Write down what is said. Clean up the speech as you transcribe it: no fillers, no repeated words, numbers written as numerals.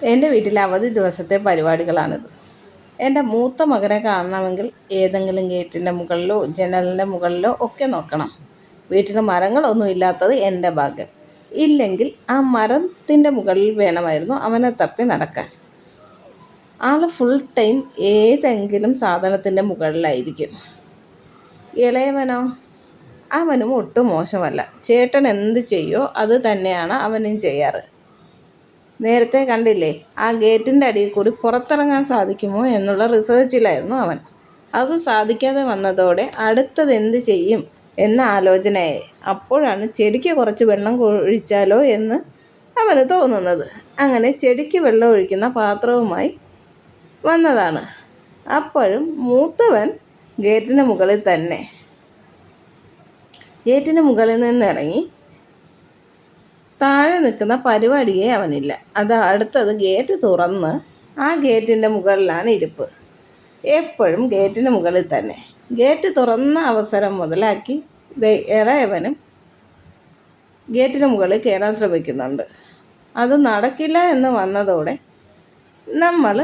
എൻ്റെ വീട്ടിലെ അവധി ദിവസത്തെ പരിപാടികളാണിത്. എൻ്റെ മൂത്ത മകനെ കാണണമെങ്കിൽ ഏതെങ്കിലും ഗേറ്റിൻ്റെ മുകളിലോ ജനലിൻ്റെ മുകളിലോ ഒക്കെ നോക്കണം. വീട്ടിൽ മരങ്ങളൊന്നും ഇല്ലാത്തത് എൻ്റെ ഭാഗ്യം. ഇല്ലെങ്കിൽ ആ മരത്തിൻ്റെ മുകളിൽ വേണമായിരുന്നു അവനെ തപ്പി നടക്കാൻ. ആൾ ഫുൾ ടൈം ഏതെങ്കിലും സാധനത്തിൻ്റെ മുകളിലായിരിക്കും. ഇളയവനോ? അവനും ഒട്ടും മോശമല്ല. ചേട്ടൻ എന്ത് ചെയ്യോ അത് തന്നെയാണ് അവനും ചെയ്യാറ്. നേരത്തെ കണ്ടില്ലേ, ആ ഗേറ്റിൻ്റെ അടിയിൽ കൂടി പുറത്തിറങ്ങാൻ സാധിക്കുമോ എന്നുള്ള റിസർച്ചിലായിരുന്നു അവൻ. അത് സാധിക്കാതെ വന്നതോടെ അടുത്തത് എന്ത് ചെയ്യും എന്ന ആലോചനയായി. അപ്പോഴാണ് ചെടിക്ക് കുറച്ച് വെള്ളം ഒഴിച്ചാലോ എന്ന് അവന് തോന്നുന്നത്. അങ്ങനെ ചെടിക്ക് വെള്ളം ഒഴിക്കുന്ന പാത്രവുമായി വന്നതാണ്. അപ്പോഴും മൂത്തവൻ ഗേറ്റിന് മുകളിൽ തന്നെ. ഗേറ്റിന് മുകളിൽ നിന്നിറങ്ങി താഴെ നിൽക്കുന്ന പരിപാടിയേ അവനില്ല. അത് അടുത്തത് ഗേറ്റ് തുറന്ന് ആ ഗേറ്റിൻ്റെ മുകളിലാണ് ഇരിപ്പ്. എപ്പോഴും ഗേറ്റിന് മുകളിൽ തന്നെ. ഗേറ്റ് തുറന്ന അവസരം മുതലാക്കി ഇളയവനും ഗേറ്റിന് മുകളിൽ കയറാൻ ശ്രമിക്കുന്നുണ്ട്. അത് നടക്കില്ല എന്ന് വന്നതോടെ നമ്മൾ